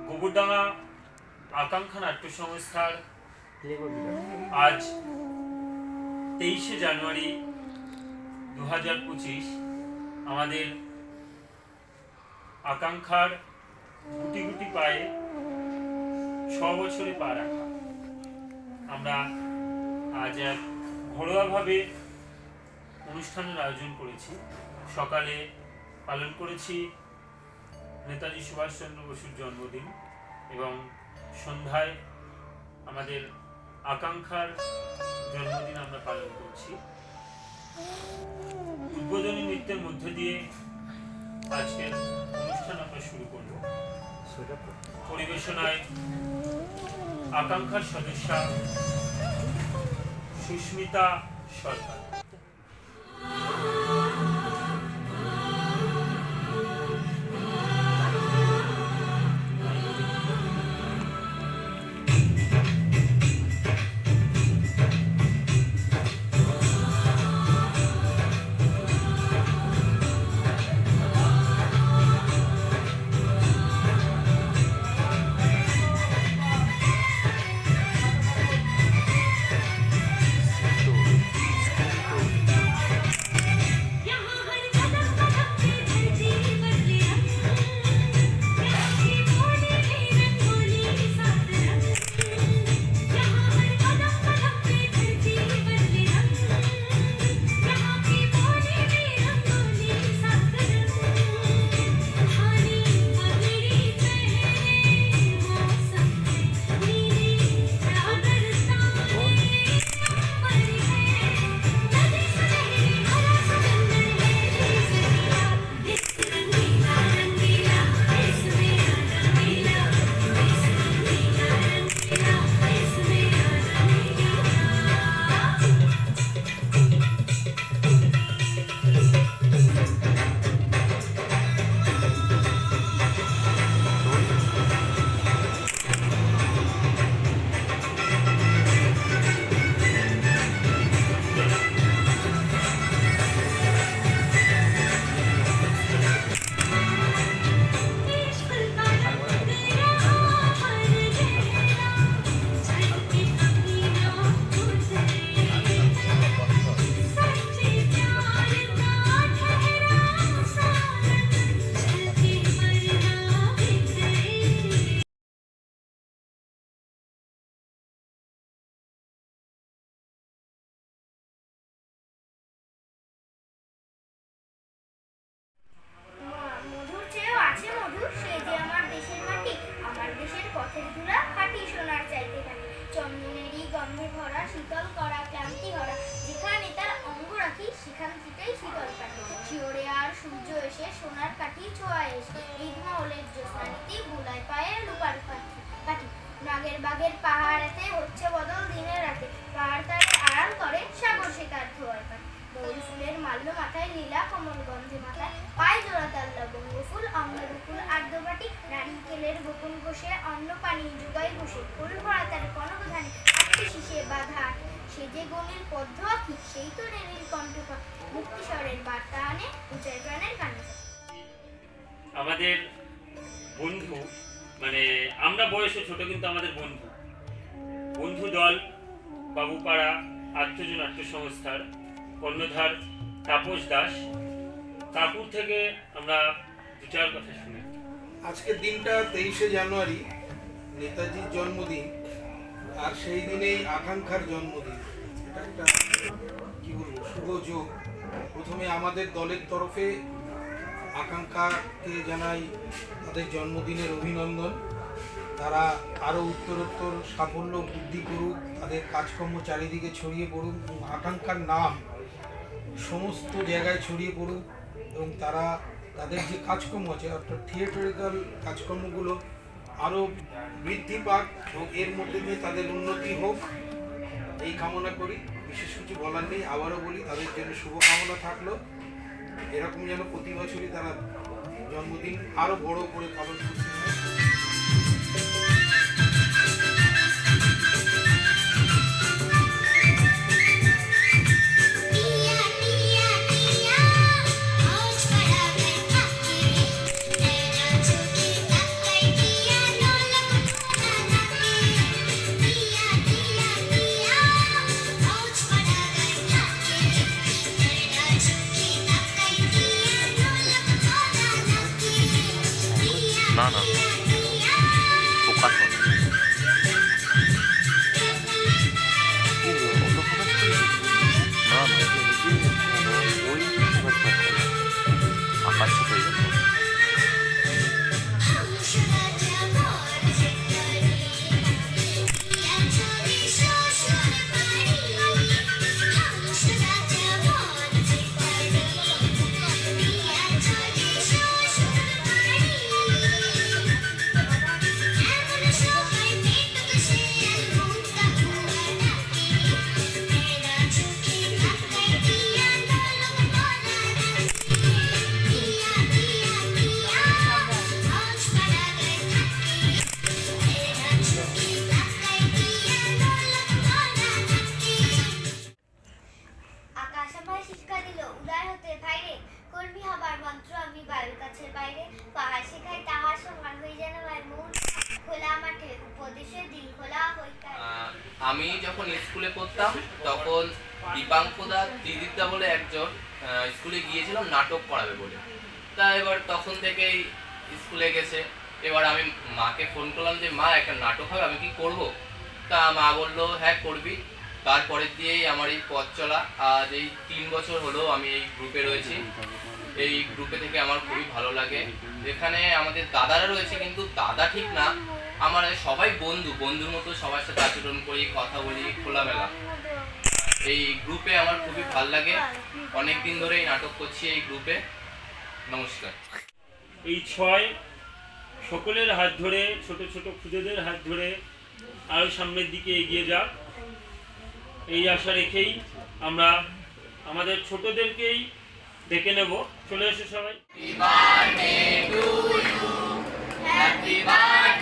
গোবরডাঙ্গা আকাঙ্ক্ষা নাট্য সংস্থার আজ 23শে জানুয়ারি 2025 আমাদের আকাঙ্ক্ষার গুটি গুটি পায়ে 6 বছরে পা রাখা। আমরা আজ এক ঘরোয়াভাবে অনুষ্ঠানের আয়োজন করেছি। সকালে পালন করেছি নেতাজি সুভাষচন্দ্র বসুর জন্মদিন এবং সন্ধ্যায় আমাদের আকাঙ্ক্ষার জন্মদিন আমরা পালন করছি। উদ্বোধনী নৃত্যের মধ্যে দিয়ে আজকের অনুষ্ঠান আমরা শুরু করব। পরিবেশনায় আকাঙ্ক্ষার সদস্যা সুস্মিতা সরকার। বাগের পাহাড়েতে হচ্ছে বদল দিনে রাতে, পাহাড় তারে আড়াল করে সাগর সে তার ধোয়ায় পায়। বউল ফুলের মাল্য মাথায়, নীলা কমল গন্ধে মাথায়, পায়ে জোড়া তার লবঙ্গ ফুল, অঙ্গরুকুল আর্দ্রবাটি, নারিকেলের গোপন বসে অন্ন পানি জোগাই বসে, ফুল ভরা তার কনক ধানে, আটটি শিশে বাধা সে যে গণের পদ্ম আঁকি, সেই তো রেণীর কণ্ঠ পাখি, মুক্তি স্বরের বার্তা আনে উঁচাই প্রাণের কানে। আমাদের বন্ধু, মানে আমরা বয়সে ছোট কিন্তু আমাদের বন্ধু দল বাবুপাড়া আত্মজ নাট্য সংস্থার কর্ণধার তাপস দাস কাকুর থেকে আমরা দু চার কথা শুনি। আজকের দিনটা 23শে জানুয়ারি, নেতাজির জন্মদিন, আর সেই দিনেই আকাঙ্ক্ষার জন্মদিন। এটা একটা কি বলবো, শুভ যোগ। প্রথমে আমাদের দলের তরফে আকাঙ্ক্ষাকে জানাই তাদের জন্মদিনের অভিনন্দন। তারা আরও উত্তরোত্তর সাফল্য বৃদ্ধি করুক, তাদের কাজকর্ম চারিদিকে ছড়িয়ে পড়ুক এবং আকাঙ্ক্ষার নাম সমস্ত জায়গায় ছড়িয়ে পড়ুক, এবং তারা তাদের যে কাজকর্ম আছে অর্থাৎ থিয়েটারিক্যাল কাজকর্মগুলো আরও বৃদ্ধি পাক এবং এর মধ্যে দিয়ে তাদের উন্নতি হোক, এই কামনা করি। বিশেষ কিছু বলার নেই। আবারও বলি, তাদের জন্য শুভকামনা থাকলো। এরকম যেন প্রতি বছরই তারা জন্মদিন আরও বড় করে পালন করতে হয়। বার্ষিক হয়ে গেল। আকাশ আমায় শিক্ষা দিল উদার হতে ভাইরে, কর্মী হবার মন্ত্র আমি বায়ুর কাছে বাইরে, পাহাড় শেখাই তাহার সমান হয়ে যেন হয় মন, খোলা মাঠে উপদেশে দিল খোলা হইকার। আমি যখন স্কুলে পড়তাম তখন দীপাঙ্কদা দিদিদা বলে একজন স্কুলে গিয়েছিলাম নাটক পড়াবে বলে। তা এবার তখন থেকেই স্কুলে গেছে। এবার আমি মাকে ফোন করলাম যে মা একটা নাটক হবে, আমি কি করব? তা মা বললো হ্যাঁ করবি। তারপরের দিয়েই আমার এই পথ চলা, আজ এই 3 বছর হলো আমি এই গ্রুপে রয়েছি। এই গ্রুপে থেকে আমার খুবই ভালো লাগে। এখানে আমাদের দাদারা রয়েছে, কিন্তু দাদা ঠিক না, আমার সবাই বন্ধুর মতো সবার সাথে আচরণ করি, কথা বলি খোলামেলা। এই গ্রুপে আমার খুবই ভালো লাগে। অনেক দিন ধরেই নাটক করছি এই গ্রুপে। নমস্কার। এই 6 সকলের হাত ধরে, ছোট ছোট খুদেদের হাত ধরে আরো সামনের দিকে এগিয়ে যাক, এই আশা রেখেই আমরা আমাদের ছোটদেরকেই ডেকে নেব। চলে এসো সবাই। Happy birthday to you. Happy birthday.